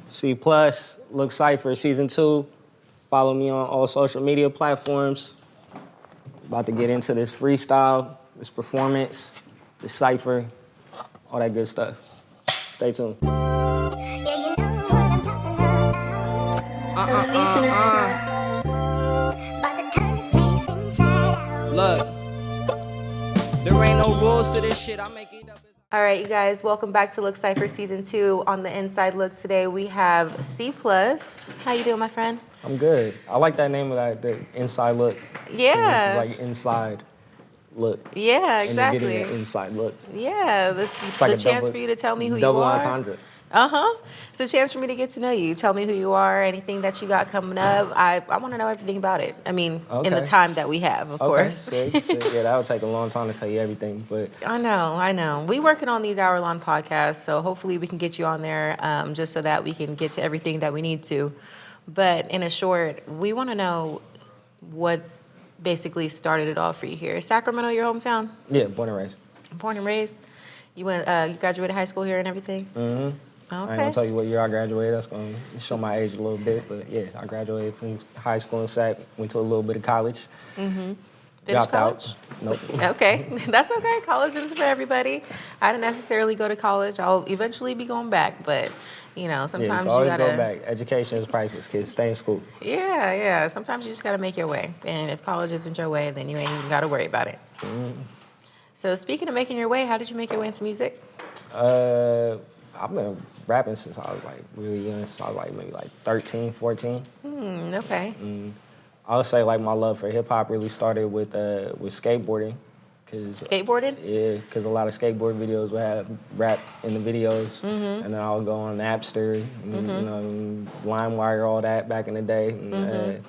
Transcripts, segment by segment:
C+, Look Cypher Season 2. Follow me on all social media platforms. About to get into this freestyle, this performance, this cypher, all that good stuff. Stay tuned. Look, there ain't no rules to this shit. I make it up. All right, you guys, welcome back to Look Cypher Season 2. On the inside look today, we have C+. How you doing, my friend? I'm good. I like that name of that, the inside look. Yeah. This is like inside look. Yeah, exactly. And you're getting an inside look. Yeah, that's It's the like a chance for you to tell me who you are. Double entendre. It's a chance for me to get to know you. Tell me who you are, anything that you got coming up. I want to know everything about it. I mean, in the time that we have, of course. Sick. Yeah, that would take a long time to tell you everything, but... I know. We working on these hour-long podcasts, so hopefully we can get you on there just so that we can get to everything that we need to. But in a short, we want to know what basically started it all for you here. Is Sacramento your hometown? Yeah, born and raised. Born and raised? You you graduated high school here and everything? Mm-hmm. Okay. I ain't gonna tell you what year I graduated. That's gonna show my age a little bit, but yeah, I graduated from high school in Sac. Went to a little bit of college. Mm-hmm. Dropped college? out. Nope. Okay, that's okay. College isn't for everybody. I didn't necessarily go to college. I'll eventually be going back, but sometimes you always gotta go back. Education is priceless, kids. Stay in school. Yeah. Sometimes you just gotta make your way, and if college isn't your way, then you ain't even gotta worry about it. Mm-hmm. So speaking of making your way, how did you make your way into music? I've been rapping since I was like really young. So I was like maybe like 13, 14. Okay. I would say like my love for hip hop really started with skateboarding. Skateboarding? Yeah, because a lot of skateboard videos would have rap in the videos. And then I would go on Napster, and, LimeWire, all that back in the day. And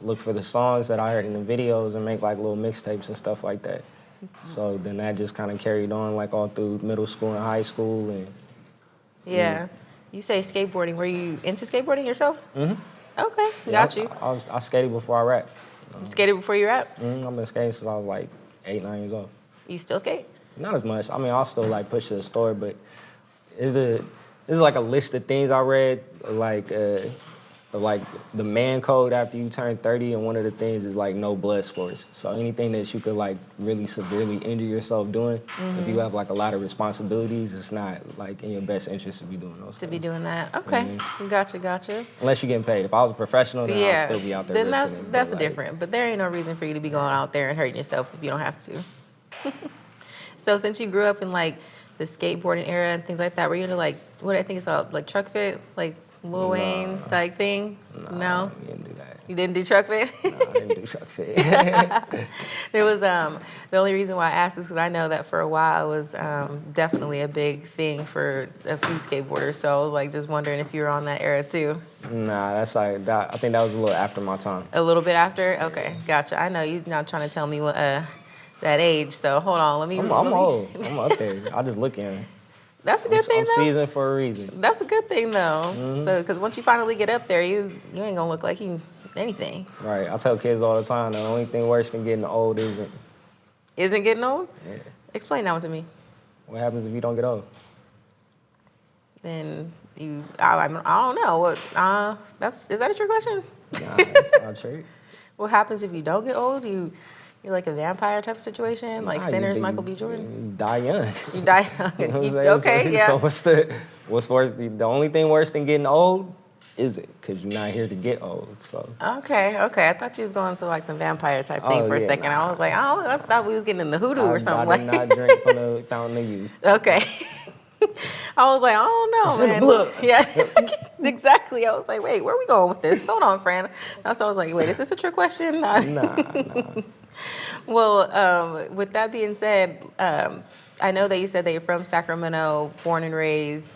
look for the songs that I heard in the videos and make like little mixtapes and stuff like that. So then that just kind of carried on like all through middle school and high school. And yeah. You say skateboarding. Were you into skateboarding yourself? Mm-hmm. Okay, yeah, got you. I skated before I rap. You skated before you rap? I've been skating since I was like 8, 9 years old. You still skate? Not as much. I mean, I'll still like push to the store, but this is like a list of things I read, like the man code after you turn 30, and one of the things is like no blood sports. So anything that you could like really severely injure yourself doing, if you have like a lot of responsibilities, it's not like in your best interest to be doing those things. To be doing that. Okay. Gotcha. Unless you're getting paid. If I was a professional, then I'd still be out there then risking it. That's different. But there ain't no reason for you to be going out there and hurting yourself if you don't have to. So since you grew up in like the skateboarding era and things like that, were you into like what I think it's called, like truck fit, like Lil Wayne's like thing? No? You didn't do that. You didn't do truck fit? No, I didn't do truck fit. It was the only reason why I asked is because I know that for a while it was definitely a big thing for a few skateboarders. So I was like just wondering if you were on that era too. Nah, that's like that. I think that was a little after my time. A little bit after? Okay, gotcha. I know you're not trying to tell me what that age. So hold on, let me. I'm old. I'm up there. I just look in. That's a good thing, though. I'm seasoned for a reason. That's a good thing, though. So, because once you finally get up there, you ain't gonna look like you anything. Right. I tell kids all the time, the only thing worse than getting old isn't getting old? Yeah. Explain that one to me. What happens if you don't get old? Then I don't know. What? Is that a trick question? Nah, it's not true. What happens if you don't get old? You're like a vampire type of situation, like Sinners, Michael B. Jordan? You die young. You die young. You know what I'm saying? Okay, yeah. So what's worse? The only thing worse than getting old is it, because you're not here to get old, so. Okay. I thought you was going to like some vampire type thing for a second. Nah. I was like, I thought we was getting in the hoodoo or something. I did not drink from the fountain of youth. Okay. I was like, I don't know, it's man. in the blood. Yeah, exactly. I was like, wait, where are we going with this? Hold on, Fran. So I was like, wait, is this a trick question? Nah. Well, with that being said, I know that you said that you're from Sacramento, born and raised,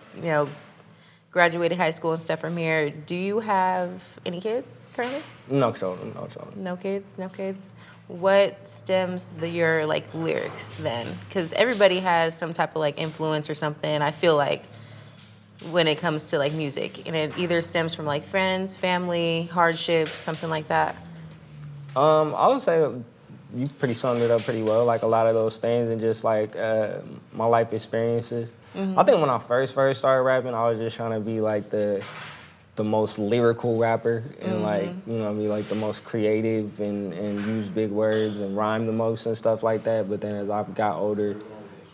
graduated high school and stuff from here. Do you have any kids currently? No children. No kids? What stems your like lyrics then? Because everybody has some type of like influence or something. I feel like when it comes to like music, and it either stems from like friends, family, hardships, something like that. I would say you pretty summed it up pretty well. Like a lot of those things and just like my life experiences. I think when I first started rapping, I was just trying to be like the the most lyrical rapper and like, you know what I mean, like the most creative and use big words and rhyme the most and stuff like that. But then as I got older,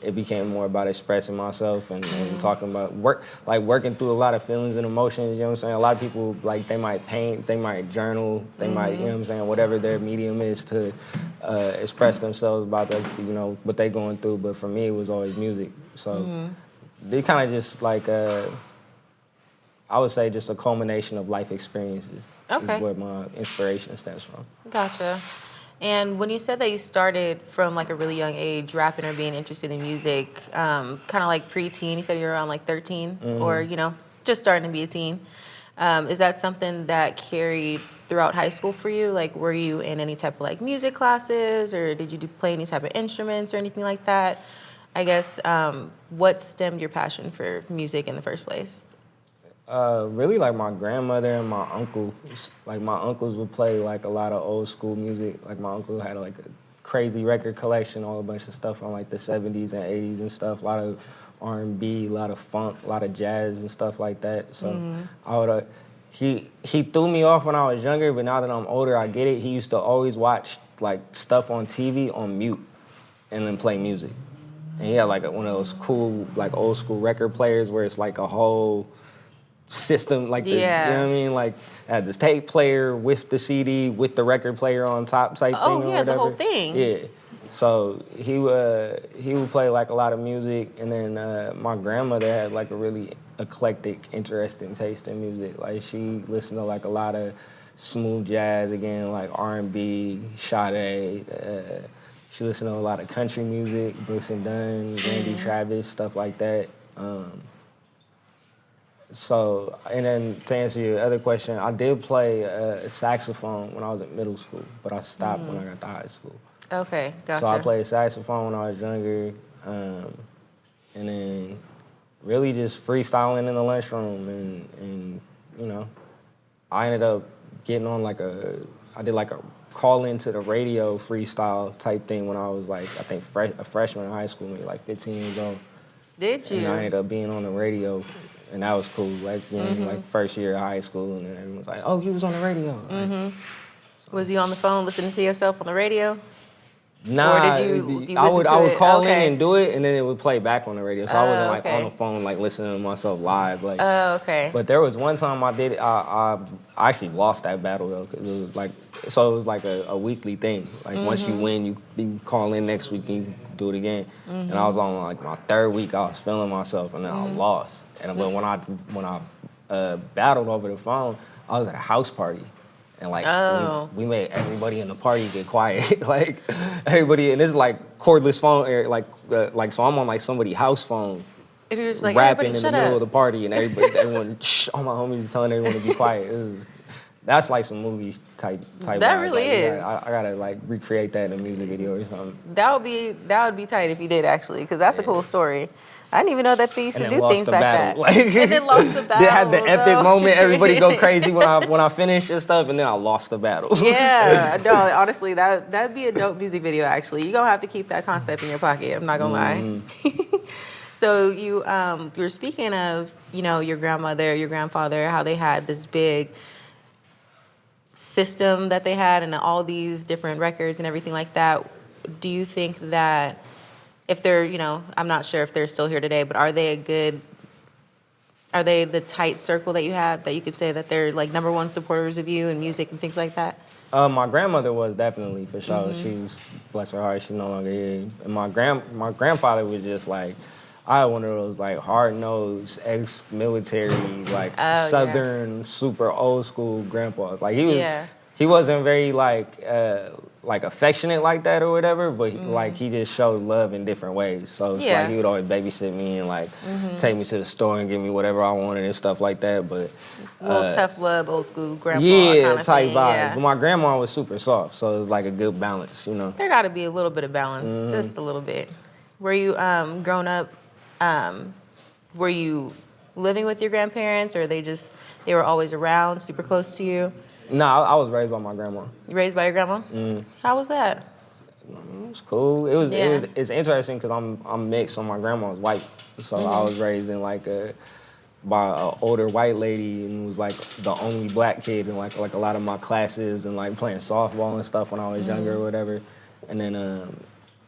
it became more about expressing myself and talking about working through a lot of feelings and emotions, you know what I'm saying? A lot of people, like, they might paint, they might journal, they might, you know what I'm saying, whatever their medium is to express themselves about, the, you know, what they going through. But for me, it was always music. So they kind of just like, I would say just a culmination of life experiences is where my inspiration stems from. Gotcha. And when you said that you started from like a really young age rapping or being interested in music, kind of like preteen, you said you were around like 13 or, you know, just starting to be a teen. Is that something that carried throughout high school for you? Like, were you in any type of like music classes or did you play any type of instruments or anything like that? I guess, what stemmed your passion for music in the first place? Really like my grandmother and my uncle. Like my uncles would play like a lot of old school music. Like my uncle had like a crazy record collection, all a bunch of stuff from like the 70s and 80s and stuff. A lot of R&B, a lot of funk, a lot of jazz and stuff like that. So I would, he threw me off when I was younger, but now that I'm older, I get it. He used to always watch like stuff on TV on mute and then play music. And he had like one of those cool like old school record players where it's like a whole system, like the, you know what I mean, like had this tape player with the CD with the record player on top type thing or whatever. The whole thing. Yeah. So he would play like a lot of music, and then my grandmother had like a really eclectic, interesting taste in music. Like she listened to like a lot of smooth jazz, again, like R&B, Sade. She listened to a lot of country music, Brooks and Dunn, Randy Travis, stuff like that. So, and then to answer your other question, I did play saxophone when I was in middle school, but I stopped when I got to high school. Okay, gotcha. So I played saxophone when I was younger, and then really just freestyling in the lunchroom, and you know, I ended up getting on I did like a call into the radio freestyle type thing when I was like, I think a freshman in high school, maybe like 15 years old. Did you? And I ended up being on the radio. And that was cool, like, you know, like first year of high school, and then everyone was like, oh, you was on the radio. Like, so. Was you on the phone listening to yourself on the radio? Nah, or did you I would call in Okay. and do it, and then it would play back on the radio. So I wasn't like okay. on the phone, like listening to myself live. Like, okay. But there was one time I did it, I actually lost that battle though, 'cause it was like, so it was like a weekly thing. Like once you win, you call in next week and you do it again. And I was on like my third week, I was feeling myself, and then I lost. And but when I battled over the phone, I was at a house party. And like we made everybody in the party get quiet, like everybody, and it's like cordless phone, like so I'm on like somebody's house phone, And you're just like, rapping in the shut middle up. of the party, and everyone, all my homies telling everyone to be quiet. That's like some movie type. That vibe. really like, is. I gotta like recreate that in a music video or something. That would be tight if you did actually, because that's a cool story. I didn't even know that they used to And then do lost things the back battle. then. Like, and then lost the battle. They had the epic though. moment. Everybody go crazy when I finished and stuff, and then I lost the battle. Yeah, no, honestly, that'd be a dope music video. Actually, you're gonna have to keep that concept in your pocket. I'm not gonna lie. So you were speaking of, you know, your grandmother, your grandfather, how they had this big system that they had, and all these different records and everything like that. Do you think that if they're, you know, I'm not sure if they're still here today, but are they the tight circle that you have, that you could say that they're like number one supporters of you and music and things like that? My grandmother was definitely, for sure. She was, bless her heart, she's no longer here. And my grandfather was just like, I had one of those like hard-nosed, ex-military, like Southern, super old school grandpas. Like he wasn't very like affectionate like that or whatever, but like he just showed love in different ways. So it's like he would always babysit me and like take me to the store and give me whatever I wanted and stuff like that. But little tough love, old school grandpa type thing. vibe. Yeah. But my grandma was super soft, so it was like a good balance, you know. There got to be a little bit of balance, just a little bit. Were you growing up? Were you living with your grandparents, or they were always around, super close to you? No, I was raised by my grandma. You raised by your grandma? How was that? It was cool. It's interesting because I'm mixed, so my grandma was white. So I was raised in like by an older white lady and was like the only black kid in like a lot of my classes and like playing softball and stuff when I was younger or whatever. And then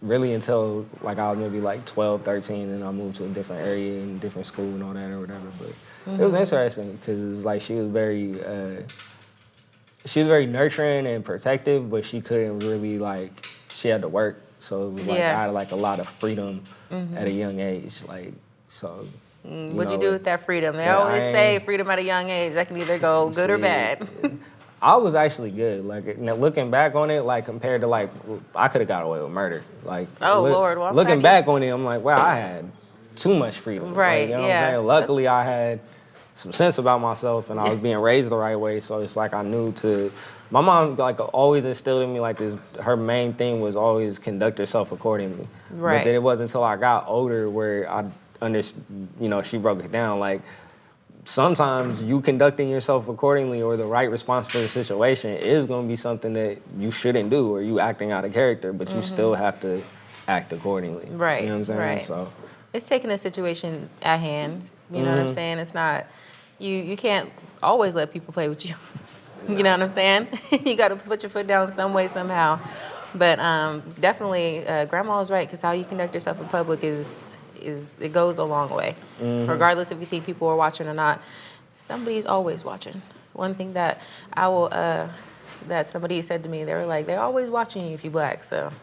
really until like I was maybe like 12, 13, and I moved to a different area and different school and all that or whatever. But it was interesting because like she was very nurturing and protective, but she couldn't really like, she had to work. So it was like I had like a lot of freedom at a young age. Like, so. What'd you do with that freedom? They always say freedom at a young age. That can either go good or bad. I was actually good. Like, now looking back on it, like compared to like, I could have got away with murder. Like, Lord, well, looking back on it, I'm like, wow, I had too much freedom. Right, Like, you know what I'm saying? Luckily, I had some sense about myself, and I was being raised the right way. So it's like I knew to. My mom like always instilled in me like this. Her main thing was always conduct yourself accordingly. Right. But then it wasn't until I got older where I she broke it down like. Sometimes you conducting yourself accordingly or the right response for the situation is going to be something that you shouldn't do or you acting out of character, but you still have to act accordingly. Right. You know what I'm saying? Right. So it's taking a situation at hand. You know what I'm saying? It's not, you can't always let people play with you. You know what I'm saying? You got to put your foot down some way, somehow. But definitely, Grandma was right, because how you conduct yourself in public it goes a long way. Regardless if you think people are watching or not, somebody's always watching. One thing that that somebody said to me, they were like, they're always watching you if you're black, so.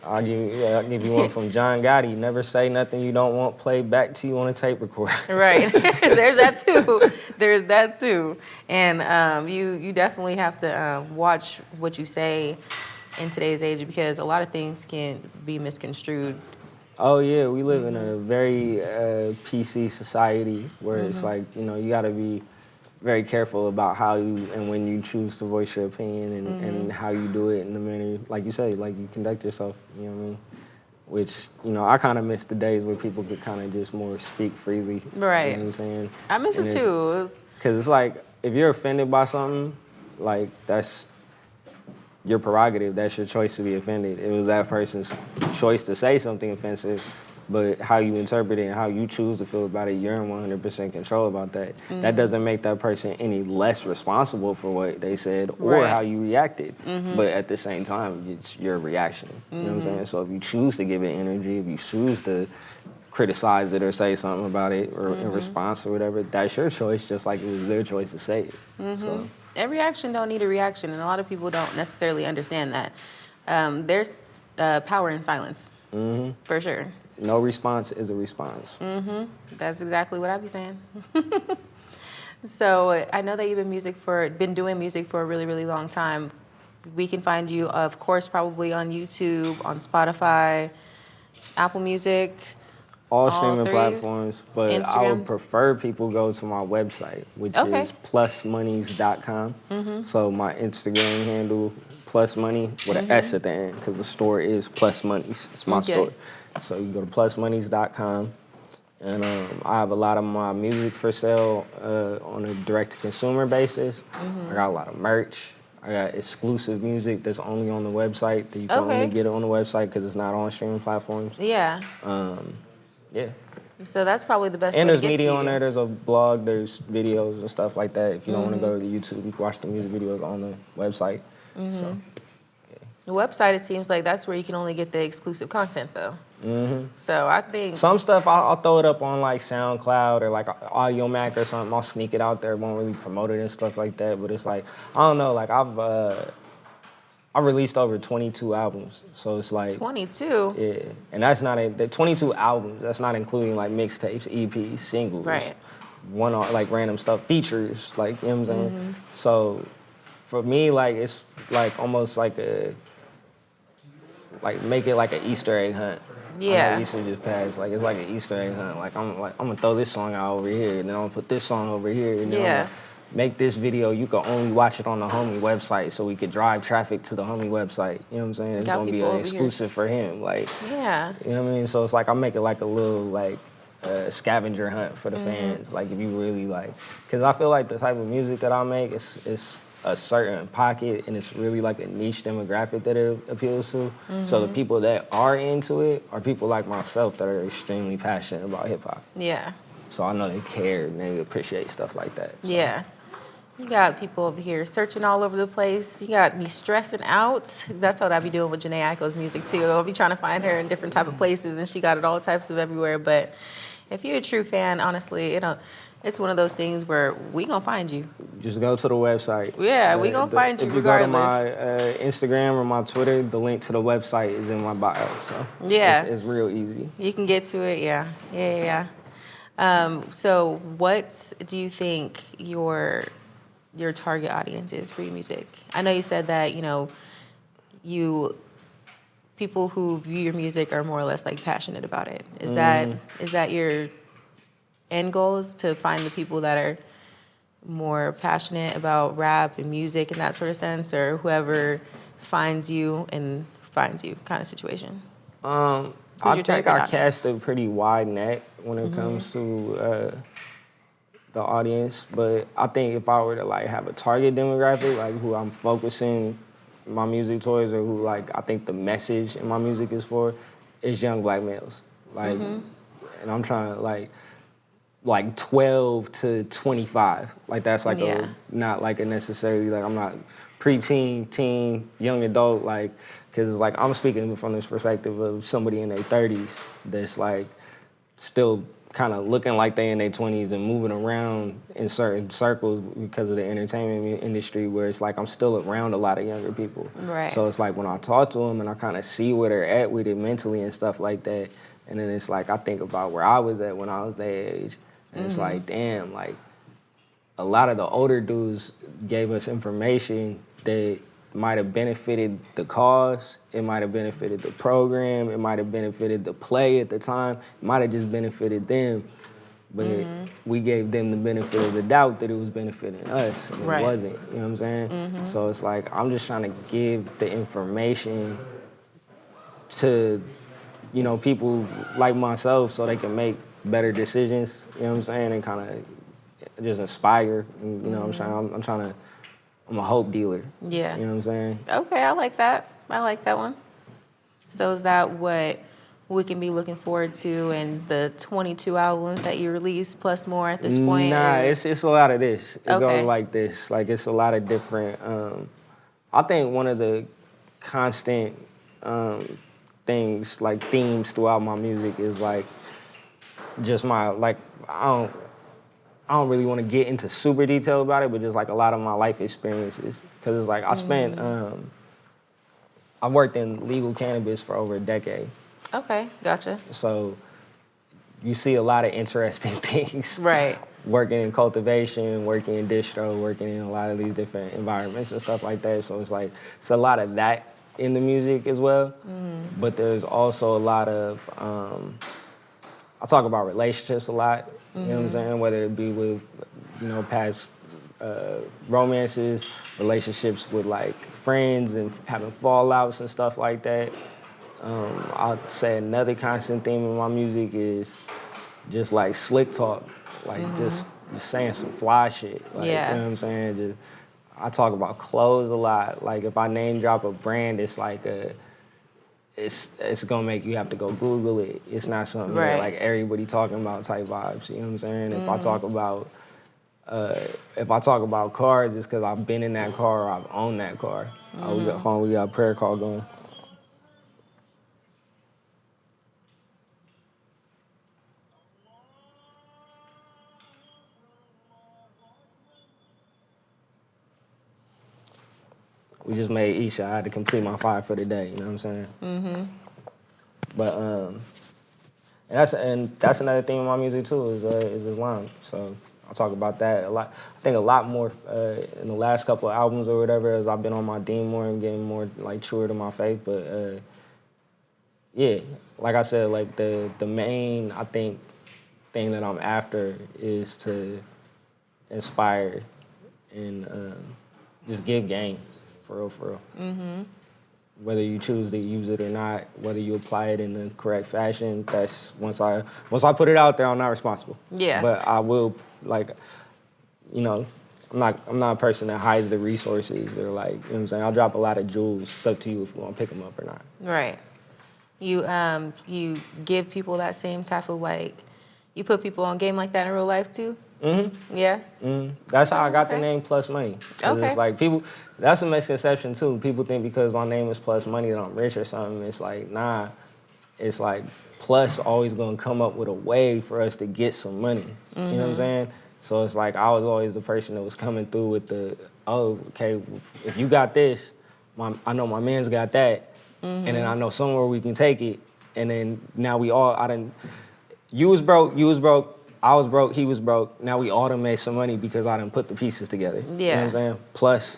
I'll give you one from John Gotti. Never say nothing you don't want played back to you on a tape recorder. Right. There's that too. There's that too. And you definitely have to watch what you say in today's age, because a lot of things can be misconstrued. Oh yeah, we live in a very PC society where it's like, you got to be very careful about how you and when you choose to voice your opinion and how you do it in the manner, like you say, like you conduct yourself, you know what I mean? Which, I kind of miss the days where people could kind of just more speak freely. Right. You know what I'm saying? I miss it too. Because it's like, if you're offended by something, like that's your prerogative. That's your choice to be offended. It was that person's choice to say something offensive, but how you interpret it and how you choose to feel about it, you're in 100% control about that. That doesn't make that person any less responsible for what they said or how you reacted. But at the same time, it's your reaction. You know what I'm saying? So if you choose to give it energy, if you choose to criticize it or say something about it or in response or whatever, that's your choice, just like it was their choice to say it. So. Every action don't need a reaction, and a lot of people don't necessarily understand that. There's power in silence, for sure. No response is a response. That's exactly what I be saying. So I know that you've been doing music for a really, really long time. We can find you, of course, probably on YouTube, on Spotify, Apple Music. All streaming platforms, but Instagram. I would prefer people go to my website, which is plusmoneys.com. So my Instagram handle, plusmoney, with an S at the end, because the store is Plus Moneys. It's my store. So you go to plusmoneys.com, and I have a lot of my music for sale on a direct-to-consumer basis. I got a lot of merch. I got exclusive music that's only on the website, that you can only get it on the website because it's not on streaming platforms. Yeah. Yeah. So that's probably the best And way there's to get media to you. on there. There's a blog. There's videos and stuff like that. If you don't want to go to the YouTube, you can watch the music videos on the website. So, The website, it seems like that's where you can only get the exclusive content, though. So I think some stuff I'll throw it up on like SoundCloud or like Audio Mac or something. I'll sneak it out there. Won't really promote it and stuff like that. But it's like, I don't know. Like I released over 22 albums, so it's like 22. Yeah, and that's not the 22 albums. That's not including like mixtapes, EPs, singles, one like random stuff, features, like you know what I'm saying. So for me, like it's like almost like make it like an Easter egg hunt. I know Easter just passed. Like it's like an Easter egg hunt. I'm gonna throw this song out over here, and then I'm gonna put this song over here, and then I'm gonna make this video. You can only watch it on the homie website, so we could drive traffic to the homie website. You know what I'm saying? It's gonna be an exclusive for him. Like, you know what I mean? So it's like I make it like a little like scavenger hunt for the fans. Like if you really like, because I feel like the type of music that I make is a certain pocket, and it's really like a niche demographic that it appeals to. So the people that are into it are people like myself that are extremely passionate about hip hop. Yeah. So I know they care and they appreciate stuff like that. So. Yeah. You got people over here searching all over the place. You got me stressing out. That's what I be doing with Janae Aiko's music too. I'll be trying to find her in different type of places, and she got it all types of everywhere. But if you're a true fan, honestly, it's one of those things where we gonna find you. Just go to the website. Yeah, we gonna find you if regardless. regardless. If you go to my Instagram or my Twitter, the link to the website is in my bio. So Yeah, it's real easy. You can get to it. Yeah. So what do you think your target audience is for your music? I know you said that, people who view your music are more or less like passionate about it. Is that your end goal, is to find the people that are more passionate about rap and music in that sort of sense, or whoever finds you kind of situation? I think I cast a pretty wide net when it comes to the audience, but I think if I were to like have a target demographic, like who I'm focusing my music towards, or who like I think the message in my music is for, is young black males. Like, and I'm trying to like 12 to 25. Like that's like not like a necessarily, like I'm not preteen, teen, young adult, like, because it's like I'm speaking from this perspective of somebody in their 30s that's like still kind of looking like they in their 20s and moving around in certain circles because of the entertainment industry, where it's like I'm still around a lot of younger people. Right. So it's like when I talk to them and I kind of see where they're at with it mentally and stuff like that, and then it's like I think about where I was at when I was their age, and it's like, damn, like a lot of the older dudes gave us information that might have benefited the cause, it might have benefited the program, it might have benefited the play at the time, it might have just benefited them, but we gave them the benefit of the doubt that it was benefiting us, and it wasn't, you know what I'm saying? So it's like, I'm just trying to give the information to, people like myself so they can make better decisions, you know what I'm saying, and kind of just inspire, you know what I'm saying? I'm a hope dealer. Yeah. You know what I'm saying? Okay, I like that. I like that one. So is that what we can be looking forward to in the 22 albums that you release plus more at this point? Nah, it's a lot of this. It Okay. goes like this. Like, it's a lot of different, I think one of the constant things, like themes throughout my music is like just my, like, I don't really want to get into super detail about it, but just like a lot of my life experiences. Because it's like I spent, I worked in legal cannabis for over a decade. Okay, gotcha. So you see a lot of interesting things. Right. Working in cultivation, working in distro, working in a lot of these different environments and stuff like that. So it's like, it's a lot of that in the music as well. But there's also a lot of, I talk about relationships a lot. You know what I'm saying? Whether it be with, past romances, relationships with like friends and having fallouts and stuff like that. I'd say another constant theme in my music is just like slick talk, like just saying some fly shit. Like, you know what I'm saying? I talk about clothes a lot. Like if I name drop a brand, it's like it's gonna make you have to go Google it. It's not something that like everybody talking about type vibes. You know what I'm saying? If I talk about cars, it's because I've been in that car or I've owned that car. We got a prayer call going. We just made Isha. I had to complete my 5 for the day. You know what I'm saying? But and that's another thing in my music too is Islam. So I talk about that a lot. I think a lot more in the last couple of albums or whatever, as I've been on my deen more and getting more like truer to my faith. But yeah, like I said, like the main I think thing that I'm after is to inspire and just give game. For real. Whether you choose to use it or not, whether you apply it in the correct fashion, that's once I put it out there, I'm not responsible. Yeah. But I will, like, I'm not a person that hides the resources or like, you know what I'm saying? I'll drop a lot of jewels. It's up to you if you want to pick them up or not. Right. You give people that same type of like You put people on game like that in real life too? Mm-hmm. Yeah? Mm-hmm. That's how I got the Okay. name Plus Money. 'Cause Okay. it's like people, that's a misconception too. People think because my name is Plus Money that I'm rich or something. It's like, nah. It's like Plus always gonna come up with a way for us to get some money. You know what I'm saying? So it's like I was always the person that was coming through with the, oh, okay, if you got this, I know my man's got that, and then I know somewhere we can take it, and then now you was broke, I was broke, he was broke. Now we all done made some money because I done put the pieces together. You know what Yeah. I'm saying? Plus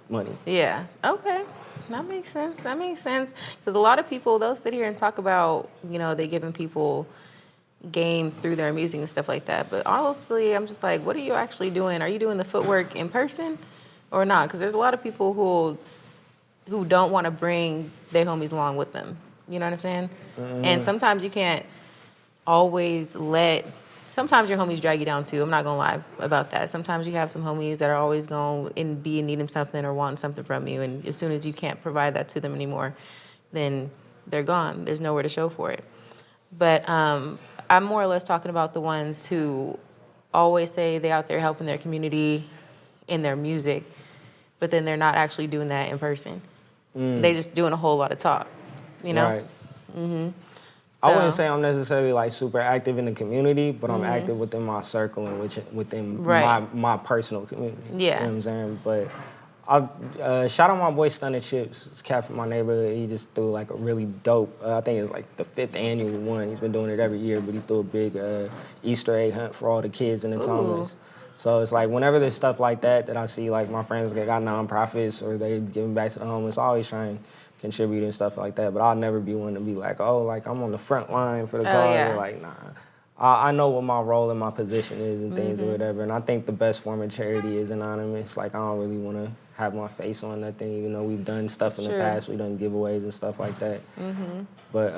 money. Yeah. Okay. That makes sense. That makes sense. Because a lot of people, they'll sit here and talk about, they giving people game through their music and stuff like that. But honestly, I'm just like, what are you actually doing? Are you doing the footwork in person or not? Because there's a lot of people who don't want to bring their homies along with them. You know what I'm saying? And sometimes you can't always sometimes your homies drag you down too. I'm not gonna lie about that. Sometimes you have some homies that are always going to be in need of something or wanting something from you, and as soon as you can't provide that to them anymore, then they're gone. There's nowhere to show for it. But I'm more or less talking about the ones who always say they out there helping their community in their music, but then they're not actually doing that in person. They just doing a whole lot of talk, Right. I wouldn't say I'm necessarily like super active in the community, but I'm active within my circle and within Right. my personal community. Yeah. You know what I'm saying? But I shout out my boy Stunning Chips. It's a cat from my neighborhood. He just threw like a really dope, I think it's like the 5th annual one. He's been doing it every year, but he threw a big Easter egg hunt for all the kids in the Thomas. So it's like whenever there's stuff like that I see like my friends that got nonprofits or they giving back to the homeless, I always try and contribute and stuff like that. But I'll never be one to be like, oh, like I'm on the front line for the cause. yeah. Like, nah. I know what my role and my position is and things or whatever. And I think the best form of charity is anonymous. Like, I don't really want to have my face on nothing, even though we've done stuff in the past. We've done giveaways and stuff like that. But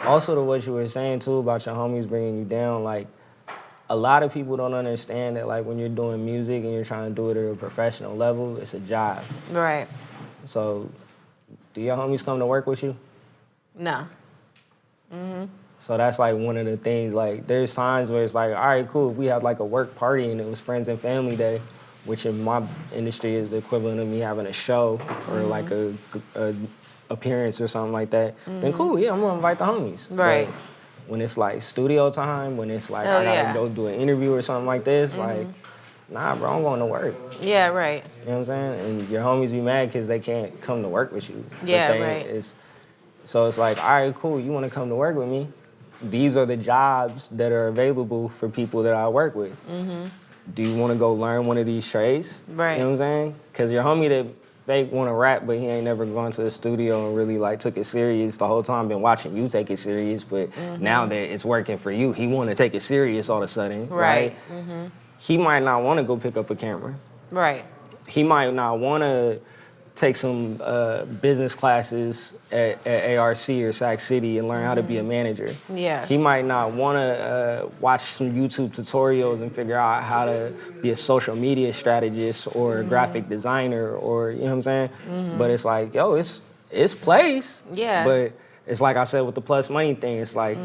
also to what you were saying, too, about your homies bringing you down, like, a lot of people don't understand that, like, when you're doing music and you're trying to do it at a professional level, it's a job. Right. So, do your homies come to work with you? No. So that's like one of the things, like there's times where it's like, all right, cool, if we had like a work party and it was friends and family day, which in my industry is the equivalent of me having a show or like a appearance or something like that, then cool, yeah, I'm gonna invite the homies. Right. But when it's like studio time, when it's like I gotta go do an interview or something like this, like, nah, bro, I'm going to work. Yeah, right. You know what I'm saying? And your homies be mad because they can't come to work with you. Yeah, The thing right. So it's like, all right, cool, you want to come to work with me? These are the jobs that are available for people that I work with. Do you want to go learn one of these trades? Right. You know what I'm saying? Because your homie that fake want to rap, but he ain't never gone to the studio and really like took it serious the whole time, been watching you take it serious, but now that it's working for you, he want to take it serious all of a sudden, right? He might not want to go pick up a camera. Right. He might not want to take some business classes at ARC or Sac City and learn how to be a manager. Yeah. He might not want to watch some YouTube tutorials and figure out how to be a social media strategist or a graphic designer or, you know what I'm saying? But it's like, yo, it's plays. Yeah. But it's like I said with the plus money thing, it's like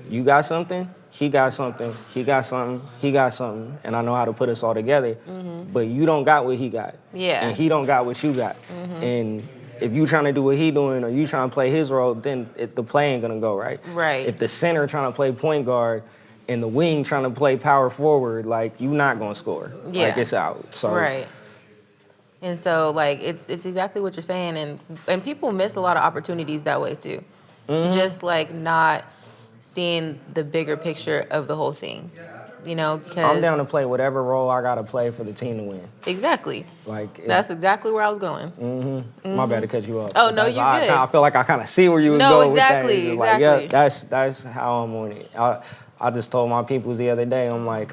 you got something, he got something, he got something, he got something, and I know how to put us all together. But you don't got what he got. Yeah. And he don't got what you got. And if you trying to do what he doing or you trying to play his role, then the play ain't gonna go right. Right. If the center trying to play point guard and the wing trying to play power forward, like you not gonna score. Yeah. Like it's out. So Right. And so like it's exactly what you're saying, and people miss a lot of opportunities that way too. Just like not seeing the bigger picture of the whole thing. You know, because I'm down to play whatever role I gotta play for the team to win. Exactly. Like That's exactly where I was going. my bad to cut you off. Oh, no, That's- you're I, good. I feel like I kind of see where you was No, going exactly, with that. It's like, yeah, exactly. that's how I'm on it. I just told my peoples the other day, I'm like,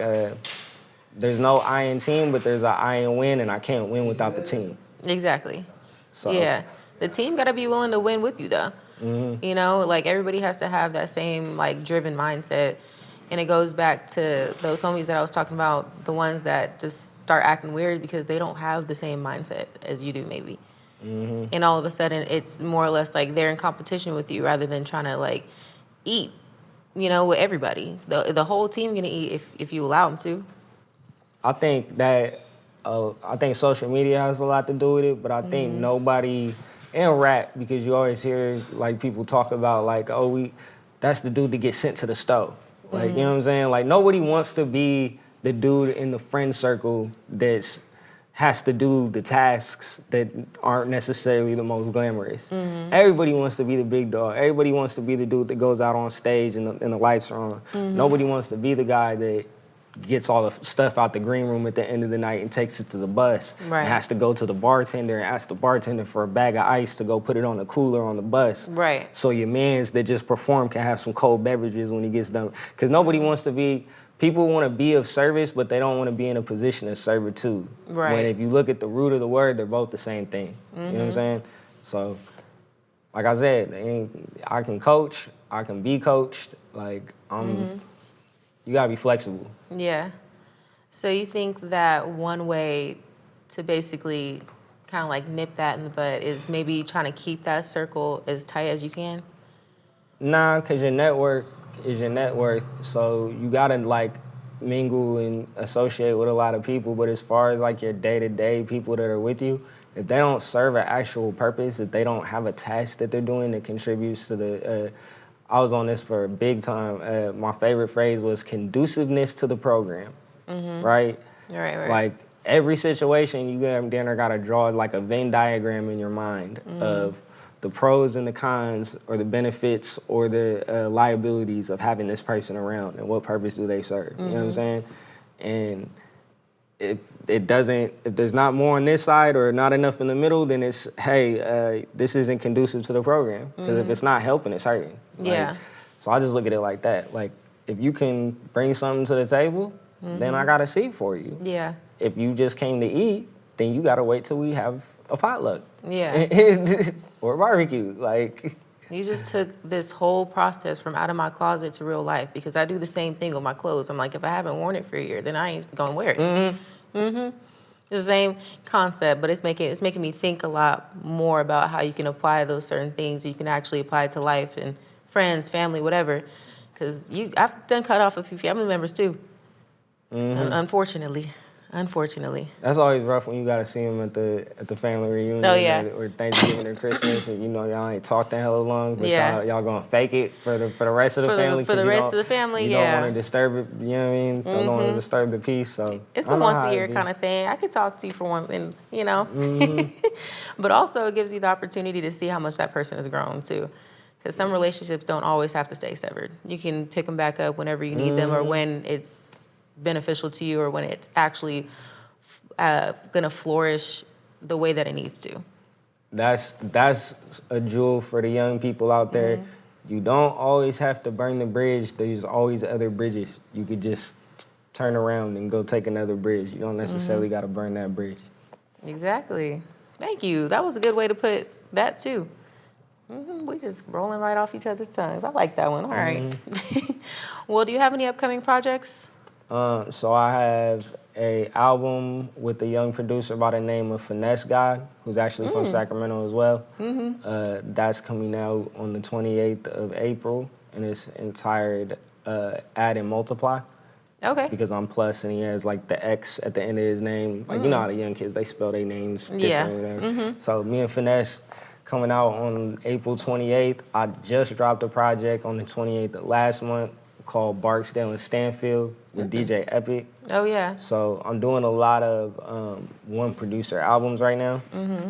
there's no I in team, but there's an I in win, and I can't win without the team. Exactly. So Yeah. The team got to be willing to win with you, though. You know, like everybody has to have that same like driven mindset. And it goes back to those homies that I was talking about, the ones that just start acting weird because they don't have the same mindset as you do, maybe. And all of a sudden, it's more or less like they're in competition with you rather than trying to like eat you know, with everybody. The whole team gonna eat if you allow them to. I think that I think social media has a lot to do with it, but I think nobody in rap, because you always hear like people talk about like, oh, that's the dude that gets sent to the stove. Like, you know what I'm saying? Like nobody wants to be the dude in the friend circle that's has to do the tasks that aren't necessarily the most glamorous. Everybody wants to be the big dog. Everybody wants to be the dude that goes out on stage and the lights are on. Nobody wants to be the guy that gets all the stuff out the green room at the end of the night and takes it to the bus. Right. And has to go to the bartender and ask the bartender for a bag of ice to go put it on the cooler on the bus. Right. So your mans that just perform can have some cold beverages when he gets done. Because nobody wants to be, people want to be of service, but they don't want to be in a position of servitude. Right. When if you look at the root of the word, they're both the same thing. You know what I'm saying? So, like I said, I can coach, I can be coached. Like, you gotta be flexible. Yeah. So you think that one way to basically kind of like nip that in the bud is maybe trying to keep that circle as tight as you can? Nah, because your network is your net worth. So you gotta like mingle and associate with a lot of people. But as far as like your day-to-day people that are with you, if they don't serve an actual purpose, if they don't have a task that they're doing that contributes to the, I was on this for a big time. My favorite phrase was conduciveness to the program, right? Right. Like every situation, you gotta draw like a Venn diagram in your mind of the pros and the cons, or the benefits or the liabilities of having this person around, and what purpose do they serve? You know what I'm saying? And if there's not more on this side or not enough in the middle, then it's, hey, this isn't conducive to the program. Because if it's not helping, it's hurting. Yeah. So I just look at it like that. Like, if you can bring something to the table, then I got a seat for you. Yeah. If you just came to eat, then you got to wait till we have a potluck. Yeah. Or a barbecue. Like, You just took this whole process from out of my closet to real life, because I do the same thing with my clothes. I'm like, if I haven't worn it for a year, then I ain't gonna wear it. It's the same concept, but it's making me think a lot more about how you can apply those certain things you can actually apply to life and friends, family, whatever. Because I've done cut off a few family members too. Unfortunately. that's always rough when you got to see them at the family reunion. Oh, yeah. Or Thanksgiving or Christmas, and you know y'all ain't talked in hella long, but Yeah. y'all gonna fake it for the rest of the family. For the 'cause rest of the family, you yeah. don't want to disturb it. You know what I mean? Don't want to disturb the peace. So It's I a know once how a it year be. kind of thing. I could talk to you for one, and you know, but also it gives you the opportunity to see how much that person has grown too. Because some relationships don't always have to stay severed. You can pick them back up whenever you need them, or when it's beneficial to you, or when it's actually going to flourish the way that it needs to. That's a jewel for the young people out there. You don't always have to burn the bridge. There's always other bridges. You could just turn around and go take another bridge. You don't necessarily got to burn that bridge. Exactly. Thank you. That was a good way to put that too. We just rolling right off each other's tongues. I like that one. All right. Well, do you have any upcoming projects? So I have a album with a young producer by the name of Finesse God, who's actually from Sacramento as well. That's coming out on the 28th of April, and it's entitled Add and Multiply. Okay. Because I'm plus and he has like the X at the end of his name. Like, you know how the young kids, they spell their names differently. So me and Finesse coming out on April 28th. I just dropped a project on the 28th of last month called Barksdale and Stanfield with DJ Epic. Oh, yeah. So I'm doing a lot of one producer albums right now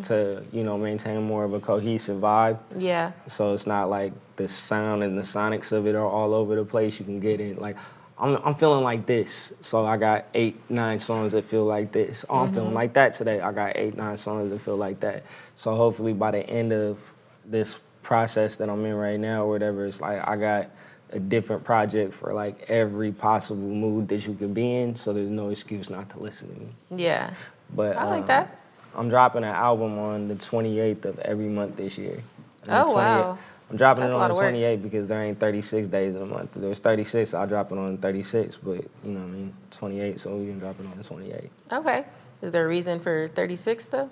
to, maintain more of a cohesive vibe. Yeah. So it's not like the sound and the sonics of it are all over the place. You can get in, like, I'm feeling like this. So I got 8, 9 songs that feel like this. Oh, I'm feeling like that today. I got 8, 9 songs that feel like that. So hopefully by the end of this process that I'm in right now or whatever, it's like I got a different project for like every possible mood that you can be in, so there's no excuse not to listen to me. Yeah. But I like that. I'm dropping an album on the 28th of every month this year. And Oh, wow. I'm dropping That's it a lot on the of work. 28th because there ain't 36 days in a month. There's 36, I'll drop it on the 36, but you know what I mean, 28, so we can drop it on the 28th. Okay. Is there a reason for 36 though?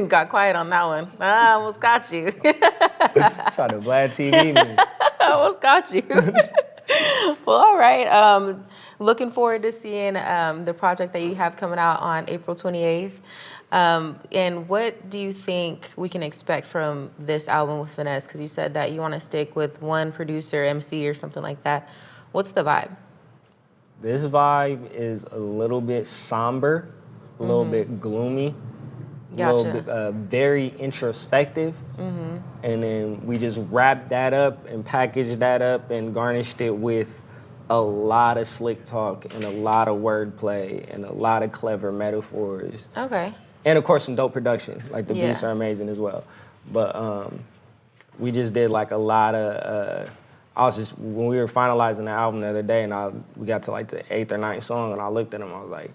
Got quiet on that one. I almost got you. Try to Vlad TV me. I almost got you. Well, all right. Looking forward to seeing the project that you have coming out on April 28th. And what do you think we can expect from this album with Finesse? Because you said that you want to stick with one producer, MC, or something like that. What's the vibe? This vibe is a little bit somber, a little bit gloomy, Gotcha. a little bit very introspective. And then we just wrapped that up and packaged that up and garnished it with a lot of slick talk and a lot of wordplay and a lot of clever metaphors. Okay. And of course some dope production. Like the Yeah. beats are amazing as well. But we just did like a lot of, when we were finalizing the album the other day and we got to like the 8th or 9th song and I looked at him, I was like,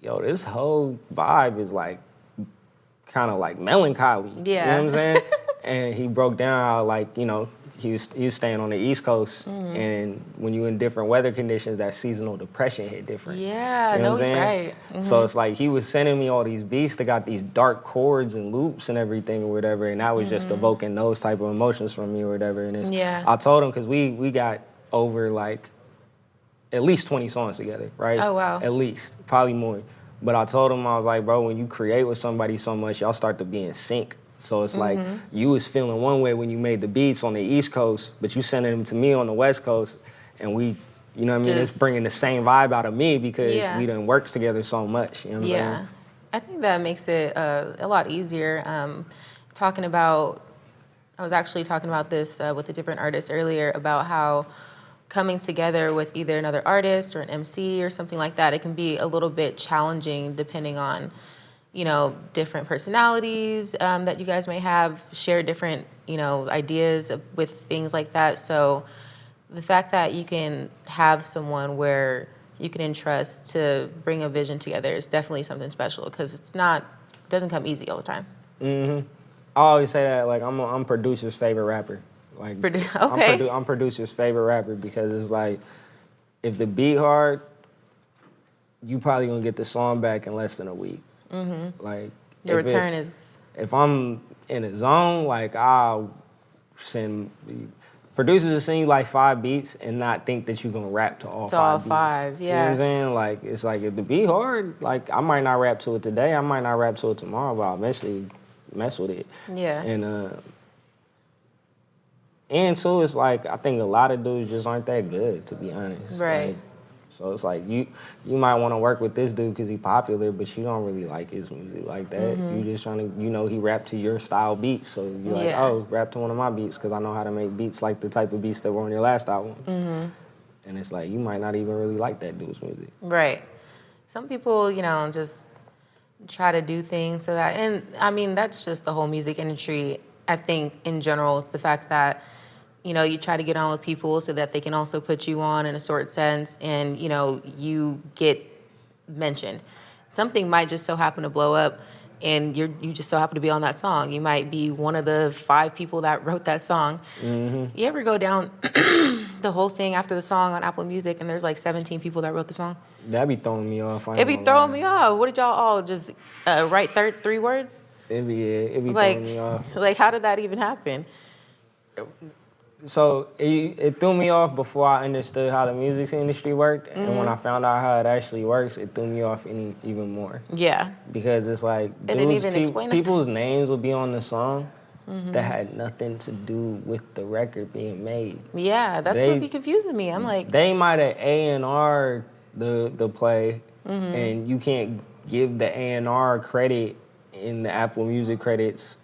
yo, this whole vibe is like kind of like melancholy. Yeah. You know what I'm saying? And he broke down how like, you know, he was staying on the East Coast and when you're in different weather conditions, that seasonal depression hit different. Yeah, You know no, what I'm he's saying? right. So it's like he was sending me all these beats that got these dark chords and loops and everything or whatever, and that was just evoking those type of emotions from me or whatever. And Yeah. I told him, because we got over like at least 20 songs together, right? Oh, wow. At least, probably more. But I told him, I was like, bro, when you create with somebody so much, y'all start to be in sync. So it's like you was feeling one way when you made the beats on the East Coast, but you sending them to me on the West Coast, and we, you know what I mean? It's Just- bringing the same vibe out of me because Yeah. we done worked together so much. You know what I'm Yeah, saying? I think that makes it a lot easier. Talking about, I was actually talking about this with a different artist earlier about how coming together with either another artist or an MC or something like that, it can be a little bit challenging depending on, you know, different personalities that you guys may have, share different, you know, ideas with things like that. So the fact that you can have someone where you can entrust to bring a vision together is definitely something special because it doesn't come easy all the time. I always say that, like, I'm producer's favorite rapper. Like, Okay. I'm producer's favorite rapper because it's like, if the beat hard, you probably gonna get the song back in less than a week. Like, The return is... if I'm in a zone, like, I'll send producers to send you like 5 beats and not think that you're gonna rap to all 5 beats. You know what yeah. I'm saying? Like, it's like if the beat hard, like, I might not rap to it today, I might not rap to it tomorrow, but I'll eventually mess with it. Yeah. And so it's like, I think a lot of dudes just aren't that good, to be honest. Right. Like, so it's like, you might want to work with this dude because he's popular, but you don't really like his music like that. You just trying to, you know, he rap to your style beats. So you're like, Yeah. oh, rap to one of my beats because I know how to make beats like the type of beats that were on your last album. And it's like, you might not even really like that dude's music. Right. Some people, you know, just try to do things so that, and I mean, that's just the whole music industry. I think in general, it's the fact that, you know, you try to get on with people so that they can also put you on in a sort sense and, you know, you get mentioned. Something might just so happen to blow up and you just so happen to be on that song. You might be one of the 5 people that wrote that song. You ever go down the whole thing after the song on Apple Music and there's like 17 people that wrote the song? That be throwing me off. It be throwing me off. What did y'all all just write 3 words? It be Like, throwing me off. like, how did that even happen? So it threw me off before I understood how the music industry worked, and when I found out how it actually works, it threw me off even more. Yeah. Because it's like didn't even explain it. people's names will be on the song that had nothing to do with the record being made. Yeah, that's what be confusing me. I'm like, They might have A&R the play, and you can't give the A&R credit in the Apple Music credits,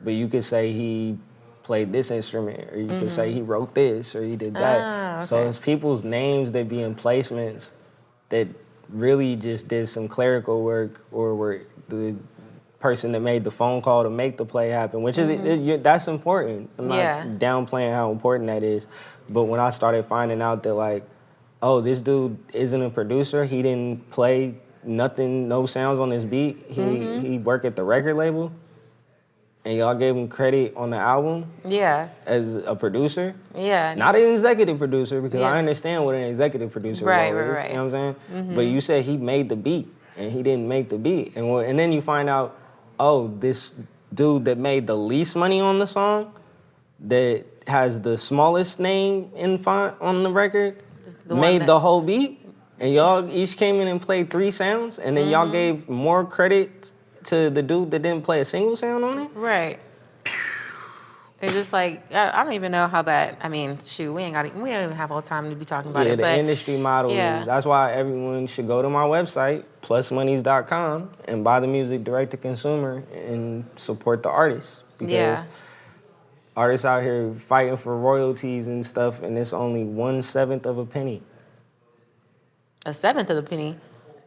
but you could say he played this instrument, or you could say he wrote this, or he did that. So okay. it's people's names that be in placements that really just did some clerical work, or were the person that made the phone call to make the play happen, which is that's important. I'm Yeah. not downplaying how important that is, but when I started finding out that, like, oh, this dude isn't a producer, he didn't play nothing, no sounds on his beat, he worked at the record label, and y'all gave him credit on the album yeah, as a producer. yeah. Not an executive producer, because Yeah. I understand what an executive producer Right, role right, is. right. You know what I'm saying? But you said he made the beat, and he didn't make the beat. And then you find out, oh, this dude that made the least money on the song, that has the smallest name in font on the record, made the whole beat, and y'all each came in and played 3 sounds, and then y'all gave more credit to the dude that didn't play a single sound on it? Right. It's just like, I don't even know how that, I mean, shoot, we don't even have all the time to be talking about Yeah, it. the but industry model is, that's why everyone should go to my website, plusmoneys.com, and buy the music direct to consumer and support the artists. Because artists out here fighting for royalties and stuff, and it's only 1/7 of a penny. 1/7 of a penny?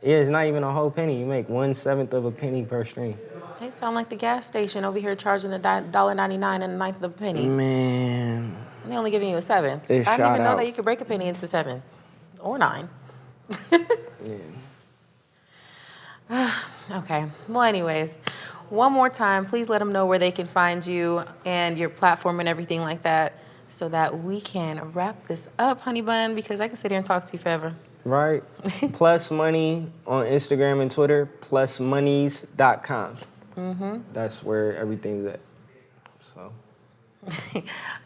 Yeah, it's not even a whole penny. You make 1/7 of a penny per stream. They sound like the gas station over here charging $1.99 and 1/9 of a penny. Man. And they only giving you 1/7. I didn't even know that you could break a penny into 7 or 9. Okay. Well, anyways, one more time, please let them know where they can find you and your platform and everything like that, so that we can wrap this up, honey bun, because I can sit here and talk to you forever. Right. Plus Money on Instagram and Twitter, plusmoneys.com. That's where everything's at. So.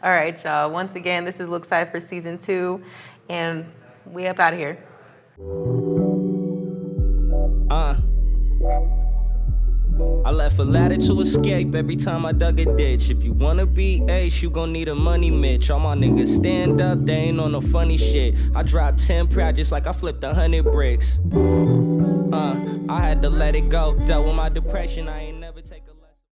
All right, y'all. Once again, this is Look Side for Season 2, and we up out of here. I left a ladder to escape every time I dug a ditch. If you wanna be ace, you gon' need a money Mitch. All my niggas stand up, they ain't on no funny shit. I dropped 10 projects like I flipped 100 bricks. I had to let it go. Dealt with my depression, I ain't never take